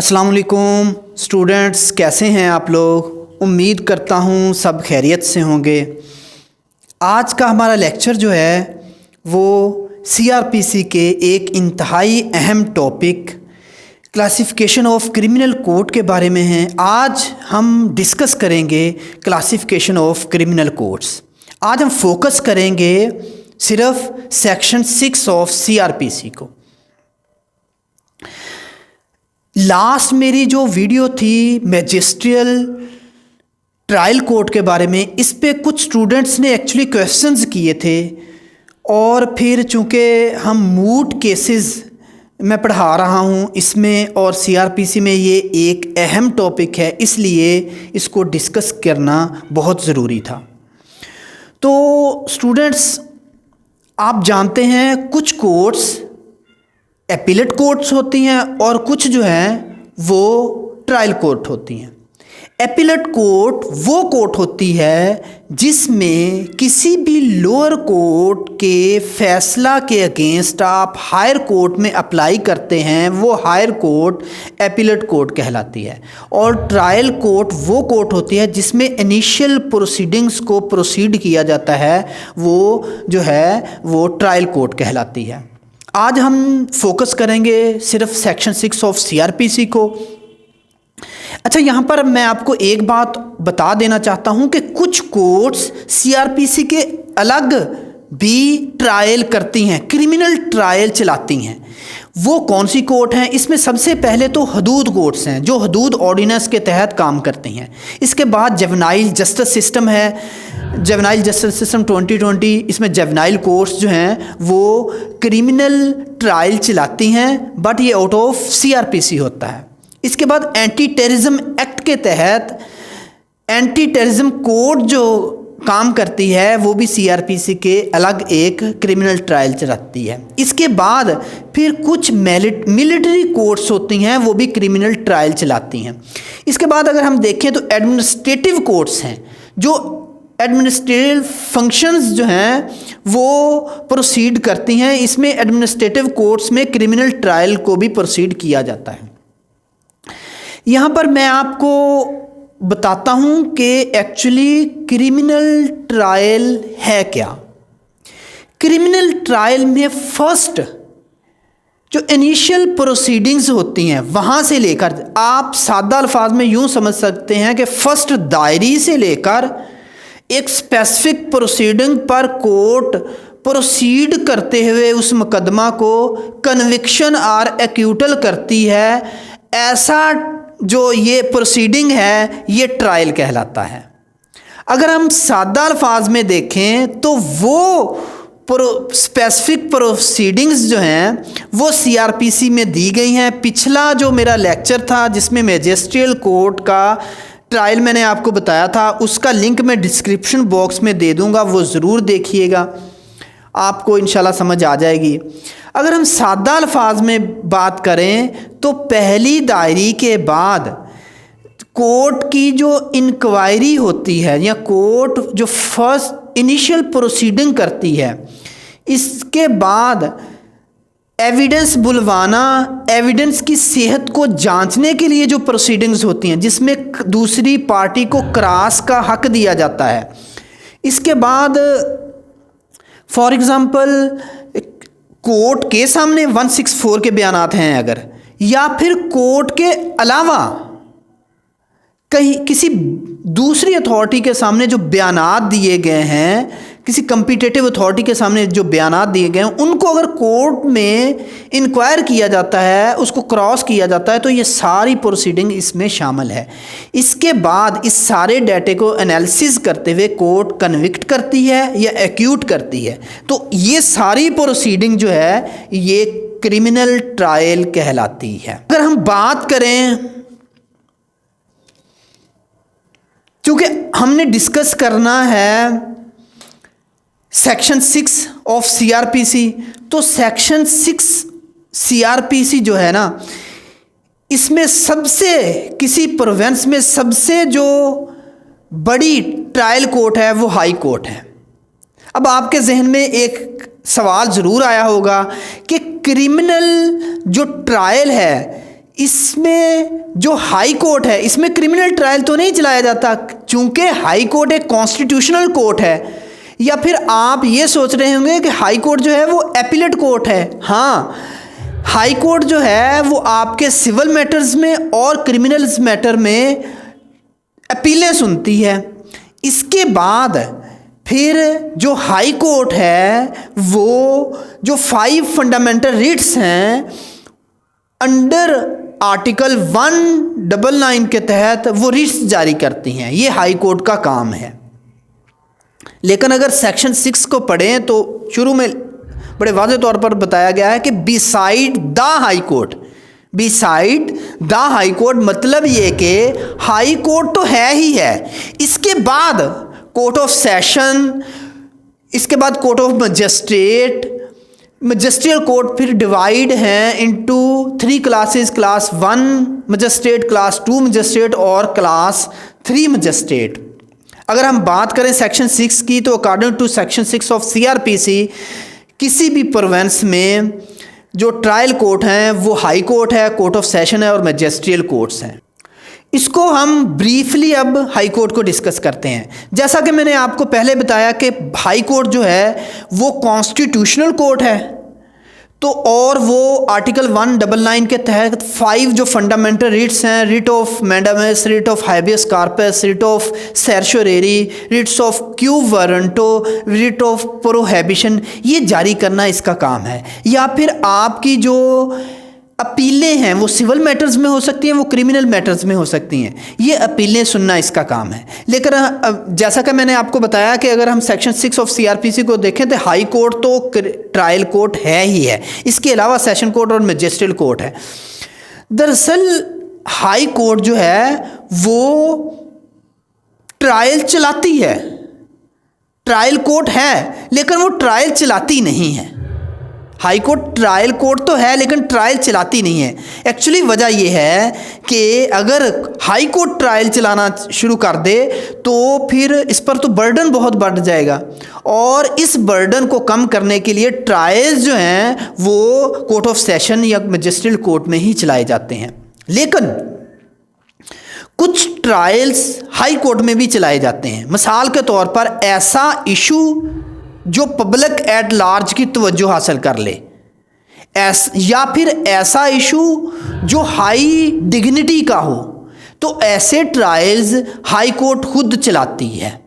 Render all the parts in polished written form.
अस्सलाम वालेकुम स्टूडेंट्स, कैसे हैं आप लोग। उम्मीद करता हूँ सब खैरियत से होंगे। आज का हमारा लेक्चर जो है वो सीआरपीसी के एक इंतहाई अहम topic classification of criminal code के बारे में है। आज हम डिस्कस करेंगे क्लासिफिकेशन ऑफ क्रिमिनल कोड्स। आज हम फोकस करेंगे सिर्फ सेक्शन 6 ऑफ सीआरपीसी को। लास्ट मेरी जो वीडियो थी मैजिस्ट्रियल ट्रायल कोर्ट के बारे में, इस पे कुछ स्टूडेंट्स ने एक्चुअली क्वेश्चंस किए थे और फिर चूँकि हम मूट केसेस मैं पढ़ा रहा हूँ इसमें और सीआरपीसी में ये एक अहम टॉपिक है, इसलिए इसको डिस्कस करना बहुत ज़रूरी था। तो स्टूडेंट्स, आप जानते हैं कुछ कोर्ट्स एपीलेट कोर्ट्स होती हैं और कुछ जो हैं वो ट्रायल कोर्ट होती हैं। एपीलेट कोर्ट वो कोर्ट होती है जिसमें किसी भी लोअर कोर्ट के फैसला के अगेंस्ट आप हायर कोर्ट में अप्लाई करते हैं, वो हायर कोर्ट एपीलेट कोर्ट कहलाती है। और ट्रायल कोर्ट वो कोर्ट होती है जिसमें इनिशियल प्रोसीडिंग्स को प्रोसीड किया जाता है, वो जो है वो ट्रायल कोर्ट कहलाती है। आज हम फोकस करेंगे सिर्फ सेक्शन 6 ऑफ सीआरपीसी को। अच्छा, यहाँ पर मैं आपको एक बात बता देना चाहता हूँ कि कुछ कोर्ट्स सीआरपीसी के अलग भी ट्रायल करती हैं, क्रिमिनल ट्रायल चलाती हैं। वो कौन सी कोर्ट हैं? इसमें सबसे पहले तो हदूद कोर्ट्स हैं जो हदूद ऑर्डिनेंस के तहत काम करते हैं। इसके बाद जुवेनाइल जस्टिस सिस्टम है, जुवेनाइल जस्टिस सिस्टम 2020। इसमें जुवेनाइल कोर्ट्स जो हैं वो क्रिमिनल ट्रायल चलाती हैं, बट ये आउट ऑफ सीआरपीसी होता है। इसके बाद एंटी टेररिज्म एक्ट के तहत एंटी टेररिज्म कोड जो काम करती है वो भी सीआरपीसी के अलग एक क्रिमिनल ट्रायल चलाती है। इसके बाद फिर कुछ मिलिट्री कोर्ट्स होती हैं, वो भी क्रिमिनल ट्रायल चलाती हैं। इसके बाद अगर हम देखें तो एडमिनिस्ट्रेटिव कोर्ट्स हैं जो एडमिनिस्ट्रेटिव फंक्शंस जो हैं वो प्रोसीड करती हैं। इसमें एडमिनिस्ट्रेटिव कोर्ट्स में क्रिमिनल ट्रायल को भी प्रोसीड किया जाता है। यहाँ पर मैं आपको बताता हूँ कि एक्चुअली क्रिमिनल ट्रायल है क्या। क्रिमिनल ट्रायल में फर्स्ट जो इनिशियल प्रोसीडिंग्स होती हैं वहाँ से लेकर, आप सादा अल्फाज में यूँ समझ सकते हैं कि फर्स्ट दायरी से लेकर एक स्पेसिफिक प्रोसीडिंग पर कोर्ट प्रोसीड करते हुए उस मुकदमा को कन्विक्शन और एक्यूटल करती है, ऐसा जो ये प्रोसीडिंग है ये ट्रायल कहलाता है। अगर हम सादा अल्फाज में देखें तो वो स्पेसिफिक प्रोसीडिंग्स जो हैं वो सीआरपीसी में दी गई हैं। पिछला जो मेरा लेक्चर था जिसमें मैजिस्ट्रियल कोर्ट का ट्रायल मैंने आपको बताया था, उसका लिंक मैं डिस्क्रिप्शन बॉक्स में दे दूंगा, वो ज़रूर देखिएगा, आपको इंशाल्लाह समझ आ जाएगी। अगर हम सादा अल्फाज में बात करें तो पहली दायरी के बाद कोर्ट की जो इंक्वायरी होती है या कोर्ट जो फर्स्ट इनिशियल प्रोसीडिंग करती है, इसके बाद एविडेंस बुलवाना, एविडेंस की सेहत को जांचने के लिए जो प्रोसीडिंग्स होती हैं जिसमें दूसरी पार्टी को क्रॉस का हक दिया जाता है। इसके बाद फॉर एग्ज़ाम्पल कोर्ट के सामने 164 के बयानात हैं अगर, या फिर कोर्ट के अलावा कहीं किसी दूसरी अथॉरिटी के सामने जो बयानात दिए गए हैं, किसी कम्पिटेटिव अथॉरिटी के सामने जो बयानात दिए गए हैं, उनको अगर कोर्ट में इंक्वायर किया जाता है, उसको क्रॉस किया जाता है, तो ये सारी प्रोसीडिंग इसमें शामिल है। इसके बाद इस सारे डाटे को एनालिसिस करते हुए कोर्ट कन्विक्ट करती है या एक्यूट करती है। तो ये सारी प्रोसीडिंग जो है ये क्रिमिनल ट्रायल कहलाती है। अगर हम बात करें, क्योंकि हमने डिस्कस करना है सेक्शन 6 ऑफ सीआरपीसी, तो सेक्शन 6 सीआरपीसी जो है ना, इसमें सबसे किसी प्रोविंस में सबसे जो बड़ी ट्रायल कोर्ट है वो हाई कोर्ट है। अब आपके जहन में एक सवाल ज़रूर आया होगा कि क्रिमिनल जो ट्रायल है इसमें जो हाई कोर्ट है इसमें क्रिमिनल ट्रायल तो नहीं चलाया जाता, चूंकि हाई कोर्ट एक कॉन्स्टिट्यूशनल कोर्ट है। या फिर आप ये सोच रहे होंगे कि हाई कोर्ट जो है वो एपीलेट कोर्ट है। हाँ, हाई कोर्ट जो है वो आपके सिविल मैटर्स में और क्रिमिनल्स मैटर में अपीलें सुनती है। इसके बाद फिर जो हाई कोर्ट है वो जो 5 फंडामेंटल रिट्स हैं अंडर आर्टिकल 199 के तहत वो रिट्स जारी करती हैं। ये हाई कोर्ट का काम है। लेकिन अगर सेक्शन 6 को पढ़ें तो शुरू में बड़े वाज़ेह तौर पर बताया गया है कि beside the high court, beside the high court मतलब ये कि हाई कोर्ट तो है ही है, इसके बाद कोर्ट ऑफ सेशन, इसके बाद court of magistrate, magisterial court फिर डिवाइड हैं into 3 classes, class 1 magistrate, class 2 magistrate और क्लास 3 मजिस्ट्रेट। अगर हम बात करें सेक्शन 6 की तो according to section 6 of CRPC किसी भी प्रोविंस में जो ट्रायल कोर्ट हैं वो हाई कोर्ट है, कोर्ट ऑफ सेशन है और मैजिस्ट्रियल कोर्ट्स हैं। इसको हम ब्रीफली अब हाई कोर्ट को डिस्कस करते हैं। जैसा कि मैंने आपको पहले बताया कि हाई कोर्ट जो है वो कॉन्स्टिट्यूशनल कोर्ट है, तो और वो आर्टिकल 199 के तहत 5 जो फंडामेंटल रिट्स हैं, writ of mandamus, writ of habeas corpus, writ of certiorari, writs of quo warranto, writ of prohibition, ये जारी करना इसका काम है। या फिर आपकी जो अपीलें हैं वो सिविल मैटर्स में हो सकती हैं, वो क्रिमिनल मैटर्स में हो सकती हैं, ये अपीलें सुनना इसका काम है। लेकिन जैसा कि मैंने आपको बताया कि अगर हम सेक्शन 6 ऑफ CRPC को देखें तो हाई कोर्ट तो ट्रायल कोर्ट है ही है, इसके अलावा सेशन कोर्ट और मैजिस्ट्रियल कोर्ट है। दरअसल हाई कोर्ट जो है वो ट्रायल चलाती है, ट्रायल कोर्ट है लेकिन वो ट्रायल चलाती नहीं है। हाई कोर्ट ट्रायल कोर्ट तो है लेकिन ट्रायल चलाती नहीं है। एक्चुअली वजह यह है कि अगर हाई कोर्ट ट्रायल चलाना शुरू कर दे तो फिर इस पर तो बर्डन बहुत बढ़ जाएगा, और इस बर्डन को कम करने के लिए ट्रायल्स जो हैं वो कोर्ट ऑफ सेशन या मैजिस्ट्रियल कोर्ट में ही चलाए जाते हैं। लेकिन कुछ ट्रायल्स हाई कोर्ट में भी चलाए जाते हैं। मिसाल के तौर पर ऐसा इशू जो पब्लिक एट लार्ज की तवज्जो हासिल कर ले, या फिर ऐसा इशू जो हाई डिग्निटी का हो, तो ऐसे ट्रायल्स हाई कोर्ट खुद चलाती है।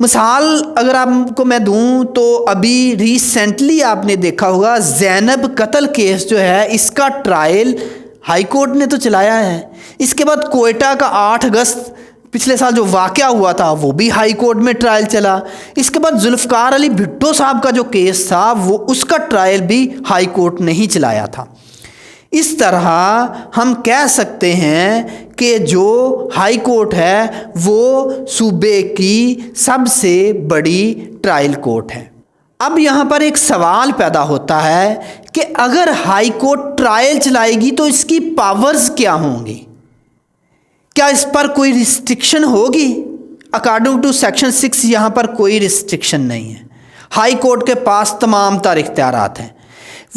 मिसाल अगर आपको मैं दूं तो अभी रिसेंटली आपने देखा होगा ज़ैनब कत्ल केस जो है इसका ट्रायल हाई कोर्ट ने तो चलाया है। इसके बाद कोयटा का 8 अगस्त पिछले साल जो वाक़या हुआ था वो भी हाई कोर्ट में ट्रायल चला। इसके बाद जुल्फ़कार अली भुट्टो साहब का जो केस था वो उसका ट्रायल भी हाई कोर्ट ने ही चलाया था। इस तरह हम कह सकते हैं कि जो हाई कोर्ट है वो सूबे की सबसे बड़ी ट्रायल कोर्ट है। अब यहाँ पर एक सवाल पैदा होता है कि अगर हाई कोर्ट ट्रायल चलाएगी तो इसकी पावर्स क्या होंगी, क्या इस पर कोई रिस्ट्रिक्शन होगी? अकॉर्डिंग टू सेक्शन 6 यहाँ पर कोई रिस्ट्रिक्शन नहीं है। हाई कोर्ट के पास तमाम तर इख्तियारात हैं,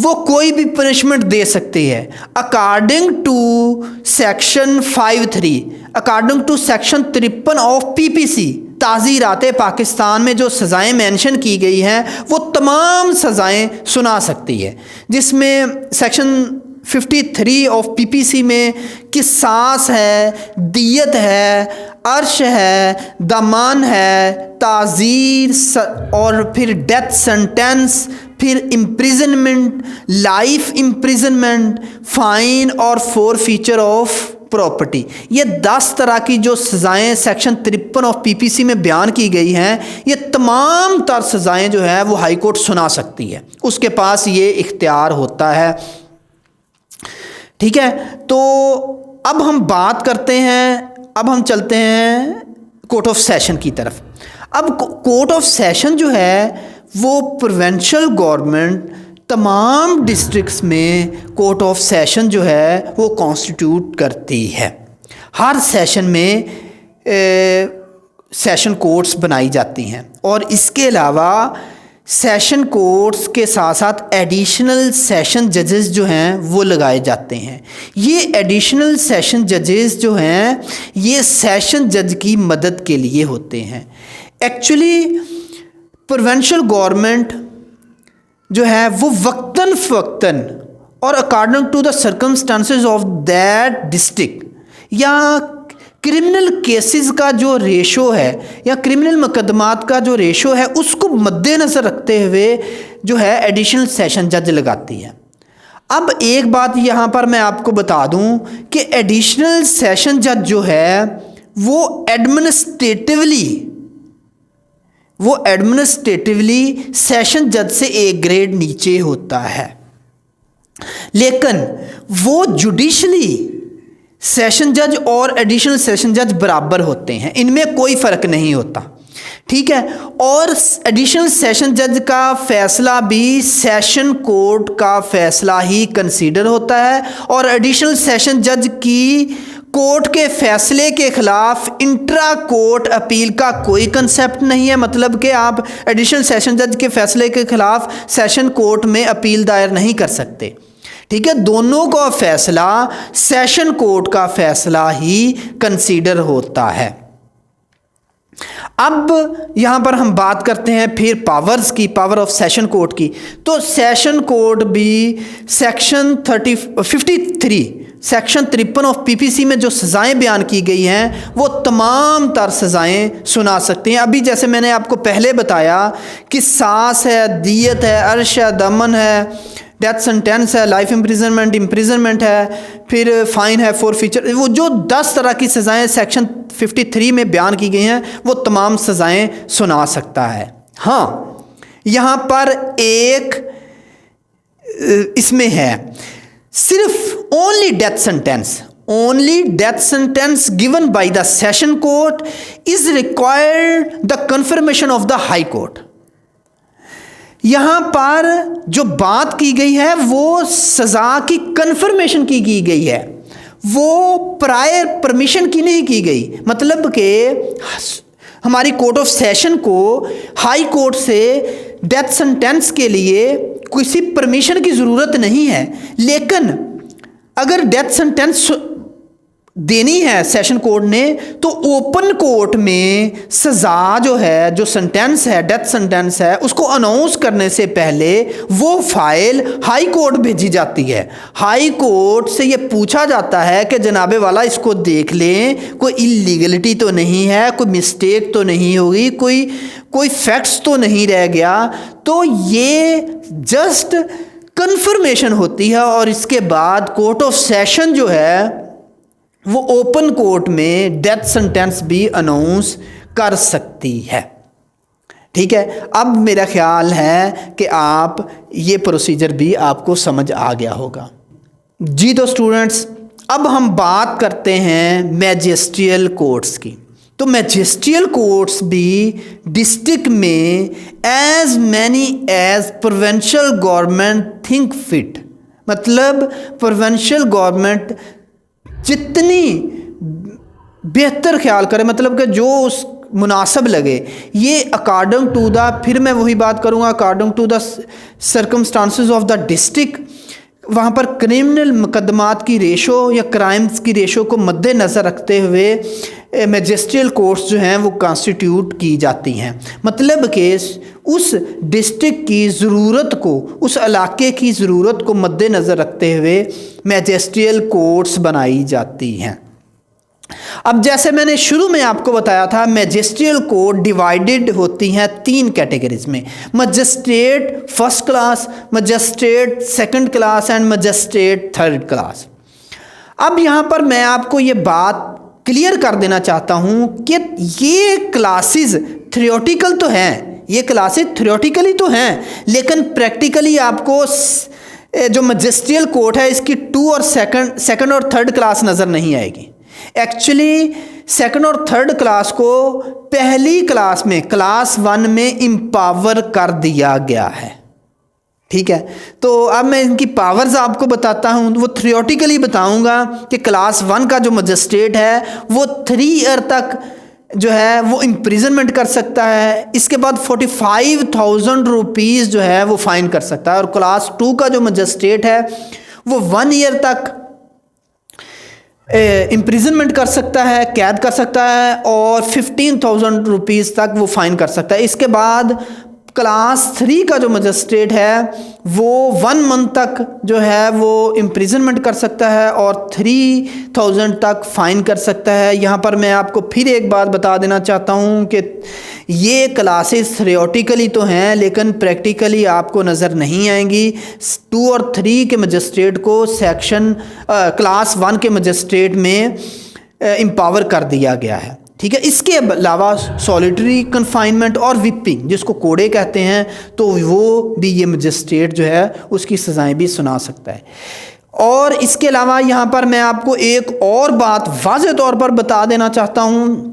वो कोई भी पनिशमेंट दे सकती है। According to section 53, according to section 53 of PPC ताज़ीरात पाकिस्तान में जो सज़ाएँ मेंशन की गई हैं वो तमाम सज़ाएँ सुना सकती है, जिसमें सेक्शन 53 ऑफ PPC में किसास है, दियत है, अर्श है, दमान है, ताज़ीर और फिर डेथ सेंटेंस, फिर इम्प्रिजनमेंट, लाइफ इम्प्रिजनमेंट, फ़ाइन और फोरफीचर ऑफ प्रॉपर्टी, ये 10 तरह की जो सज़ाएँ सेक्शन 53 ऑफ PPC में बयान की गई हैं, ये तमाम तर सज़ाएँ जो है वो हाई कोर्ट सुना सकती है, उसके पास ये इख्तियार होता है। ठीक है, तो अब हम बात करते हैं, अब हम चलते हैं कोर्ट ऑफ सेशन की तरफ। अब कोर्ट ऑफ सेशन जो है वो प्रोविंशियल गवर्नमेंट तमाम डिस्ट्रिक्ट्स में कोर्ट ऑफ सेशन जो है वो कॉन्स्टिट्यूट करती है। हर सेशन में सेशन कोर्ट्स बनाई जाती हैं, और इसके अलावा सेशन कोर्ट्स के साथ साथ एडिशनल सेशन जजेस जो हैं वो लगाए जाते हैं। ये एडिशनल सेशन जजेस जो हैं ये सेशन जज की मदद के लिए होते हैं। एक्चुअली प्रोविंशियल गवर्नमेंट जो है वो वक्तन फ़वक्तन और according to the circumstances of that district या क्रिमिनल केसेस का जो रेशो है या क्रिमिनल मुकदमात का जो रेशो है उसको मद्देनज़र रखते हुए जो है एडिशनल सेशन जज लगाती है। अब एक बात यहाँ पर मैं आपको बता दूँ कि एडिशनल सेशन जज जो है वो एडमिनिस्ट्रेटिवली सेशन जज से एक ग्रेड नीचे होता है, लेकिन वो जुडिशली सेशन जज और एडिशनल सेशन जज बराबर होते हैं, इनमें कोई फ़र्क नहीं होता। ठीक है, और एडिशनल सेशन जज का फ़ैसला भी सेशन कोर्ट का फ़ैसला ही कंसीडर होता है और एडिशनल सेशन जज की कोर्ट के फ़ैसले के ख़िलाफ़ इंट्रा कोर्ट अपील का कोई कंसेप्ट नहीं है। मतलब कि आप एडिशनल सेशन जज के फ़ैसले के ख़िलाफ़ सेशन कोर्ट में अपील दायर नहीं कर सकते। ठीक है, दोनों का फ़ैसला सेशन कोर्ट का फ़ैसला ही कंसीडर होता है। अब यहाँ पर हम बात करते हैं फिर पावर्स की, पावर ऑफ सेशन कोर्ट की। तो सेशन कोर्ट भी सेक्शन 53 सेक्शन 53 ऑफ पीपीसी में जो सज़ाएं बयान की गई हैं वो तमाम तर सज़ाएं सुना सकते हैं। अभी जैसे मैंने आपको पहले बताया कि सास है, दियत है, अर्श है, दमन है, डेथ सेंटेंस है, लाइफ इम्प्रिजनमेंट है, फिर फाइन है, फॉरफीचर, वो जो 10 तरह की सज़ाएं सेक्शन 53 में बयान की गई हैं वो तमाम सज़ाएं सुना सकता है। हाँ, यहाँ पर एक इसमें है सिर्फ only death sentence given by the session court is required the confirmation of the high court. यहाँ पर जो बात की गई है वो सज़ा की कन्फर्मेशन की गई है, वो प्रायर परमिशन की नहीं की गई। मतलब कि हमारी कोर्ट ऑफ सेशन को हाई कोर्ट से डेथ सेंटेंस के लिए किसी परमिशन की ज़रूरत नहीं है, लेकिन अगर डेथ सेंटेंस देनी है सेशन कोर्ट ने तो ओपन कोर्ट में सज़ा जो है, जो सेंटेंस है, डेथ सेंटेंस है, उसको अनाउंस करने से पहले वो फाइल हाई कोर्ट भेजी जाती है। हाई कोर्ट से ये पूछा जाता है कि जनाबे वाला इसको देख लें, कोई इलीगलिटी तो नहीं है, कोई मिस्टेक तो नहीं होगी, कोई फैक्ट्स तो नहीं रह गया। तो ये जस्ट कन्फर्मेशन होती है और इसके बाद कोर्ट ऑफ सेशन जो है वो ओपन कोर्ट में डेथ सेंटेंस भी अनाउंस कर सकती है। ठीक है, अब मेरा ख्याल है कि आप ये प्रोसीजर भी आपको समझ आ गया होगा। जी तो स्टूडेंट्स, अब हम बात करते हैं मैजिस्ट्रियल कोर्ट्स की। तो मैजिस्ट्रियल कोर्ट्स भी डिस्ट्रिक्ट में as many as provincial government think fit, मतलब प्रोविंशियल गवर्नमेंट जितनी बेहतर ख्याल करे, मतलब कि जो उस मुनासिब लगे, ये अकॉर्डिंग टू द, फिर मैं वही बात करूँगा, according to the circumstances of the district, वहाँ पर क्रिमिनल मुकदमात की रेशो या क्राइम्स की रेशो को मद्देनज़र रखते हुए मैजिस्ट्रियल कोर्ट्स जो हैं वो कॉन्स्टिट्यूट की जाती हैं। मतलब कि उस डिस्ट्रिक्ट की ज़रूरत को, उस इलाके की ज़रूरत को मद्देनज़र रखते हुए मैजिस्ट्रियल कोर्ट्स बनाई जाती हैं। अब जैसे मैंने शुरू में आपको बताया था, मैजिस्ट्रियल कोर्ट डिवाइडेड होती हैं 3 कैटेगरीज में, magistrate first class, magistrate second class and magistrate third class. अब यहाँ पर मैं आपको ये बात क्लियर कर देना चाहता हूँ कि ये क्लासेस थ्योरेटिकल तो हैं, ये क्लासेस थ्योरेटिकली तो हैं, लेकिन प्रैक्टिकली आपको जो मजिस्ट्रियल कोर्ट है इसकी 2 और सेकंड और थर्ड क्लास नज़र नहीं आएगी। एक्चुअली सेकंड और थर्ड क्लास को पहली क्लास में, क्लास 1 में एम्पावर कर दिया गया है। ठीक है, तो अब मैं इनकी पावर्स आपको बताता हूँ। वो थ्योरेटिकली बताऊँगा कि क्लास 1 का जो मजिस्ट्रेट है वो 3 ईयर तक जो है वो इम्प्रिजनमेंट कर सकता है। इसके बाद 45,000 रुपीज़ जो है वो फाइन कर सकता है। और क्लास 2 का जो मजिस्ट्रेट है वो 1 ईयर तक इम्प्रिजनमेंट कर सकता है, कैद कर सकता है, और 15,000 रुपीज़ तक वो फाइन कर सकता है। इसके बाद क्लास 3 का जो मजिस्ट्रेट है वो 1 मंथ तक जो है वो इम्प्रिजनमेंट कर सकता है और 3,000 तक फ़ाइन कर सकता है। यहाँ पर मैं आपको फिर एक बात बता देना चाहता हूँ कि ये क्लासेस थ्योरेटिकली तो हैं लेकिन प्रैक्टिकली आपको नज़र नहीं आएंगी। 2 और 3 के मजिस्ट्रेट को सेक्शन क्लास 1 के मजिस्ट्रेट में एम्पावर कर दिया गया है, ठीक है। इसके अलावा सॉलिटरी कन्फाइनमेंट और विपिंग जिसको कोड़े कहते हैं, तो वो भी ये मजिस्ट्रेट जो है उसकी सज़ाएं भी सुना सकता है। और इसके अलावा यहाँ पर मैं आपको एक और बात वाज़ेह तौर पर बता देना चाहता हूँ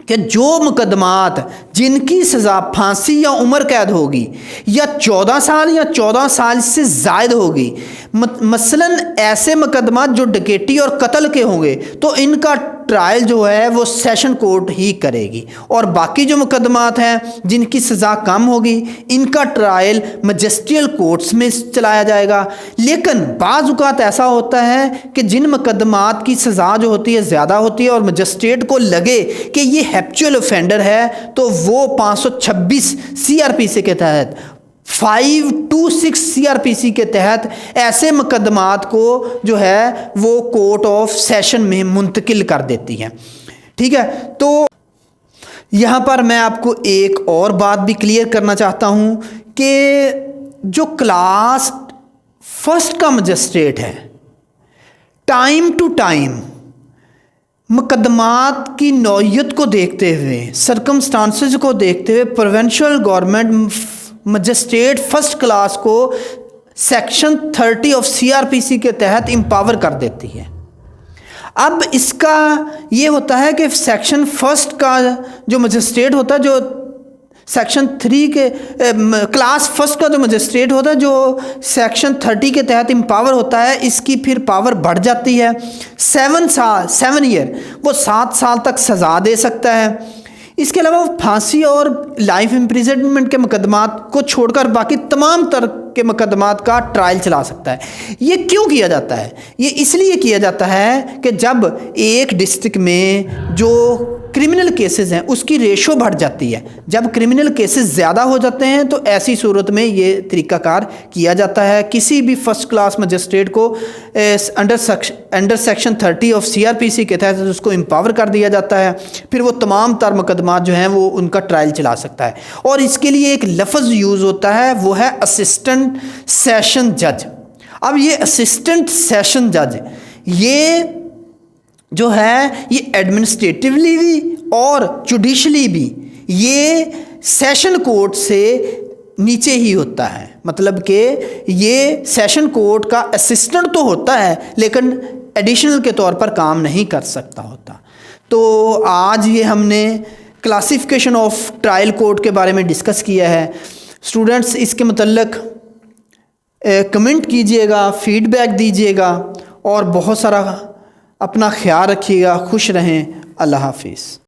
कि जो मुकदमात जिनकी सज़ा फांसी या उम्र कैद होगी या 14 साल या 14 साल से ज़ायद होगी, मसलन ऐसे मुकदमात जो डकैती और कत्ल के होंगे, तो इनका ट्रायल जो है वो सेशन कोर्ट ही करेगी। और बाकी जो मुकदमात हैं जिनकी सज़ा कम होगी, इनका ट्रायल मजिस्ट्रियल कोर्ट्स में चलाया जाएगा। लेकिन बाज़ औक़ात ऐसा होता है कि जिन मुकदमात की सज़ा जो होती है ज़्यादा होती है और मजिस्ट्रेट को लगे कि ये हैप्चुअल ऑफेंडर है, तो वो 526 CRPC के तहत 526 CRPC के तहत ऐसे मुकदमात को जो है वो कोर्ट ऑफ सेशन में मुंतकिल कर देती है, ठीक है। तो यहाँ पर मैं आपको एक और बात भी क्लियर करना चाहता हूँ कि जो क्लास 1 का मजिस्ट्रेट है, टाइम टू टाइम मुकदमात की नौयत को देखते हुए, सर्कमस्टांसेस को देखते हुए, provincial government magistrate 1st class को सेक्शन 30 ऑफ CRPC के तहत एम्पावर कर देती है। अब इसका ये होता है कि सेक्शन 1 का जो मजिस्ट्रेट होता है, जो सेक्शन 3 के क्लास 1 का जो मजिस्ट्रेट होता है, जो सेक्शन 30 के तहत एम्पावर होता है, इसकी फिर पावर बढ़ जाती है। 7 ईयर वो 7 साल तक सज़ा दे सकता है। इसके अलावा फांसी और लाइफ इम्प्रिजनमेंट के मुकदमात को छोड़कर बाकी तमाम तरह के मुकदमात का ट्रायल चला सकता है। ये क्यों किया जाता है? ये इसलिए किया जाता है कि जब एक डिस्ट्रिक्ट में जो क्रिमिनल केसेस हैं उसकी रेशो बढ़ जाती है, जब क्रिमिनल केसेस ज़्यादा हो जाते हैं, तो ऐसी सूरत में ये तरीक़ाकार किया जाता है। किसी भी 1st क्लास मजिस्ट्रेट को अंडर सेक्शन 30 ऑफ CRPC के तहत उसको एम्पावर कर दिया जाता है। फिर वो तमाम तर मुकदमात जो हैं वो उनका ट्रायल चला सकता है। और इसके लिए एक लफ्ज़ यूज़ होता है, वो है असिस्टेंट सेशन जज। अब ये असिस्टेंट सेशन जज ये जो है ये एडमिनिस्ट्रेटिवली भी और जुडिशली भी ये सेशन कोर्ट से नीचे ही होता है। मतलब कि ये सेशन कोर्ट का असिस्टेंट तो होता है लेकिन एडिशनल के तौर पर काम नहीं कर सकता होता। तो आज ये हमने क्लासिफिकेशन ऑफ ट्रायल कोर्ट के बारे में डिस्कस किया है। स्टूडेंट्स इसके मतलब कमेंट कीजिएगा, फीडबैक दीजिएगा और बहुत सारा अपना ख्याल रखिएगा। खुश रहें। अल्लाह हाफिज़।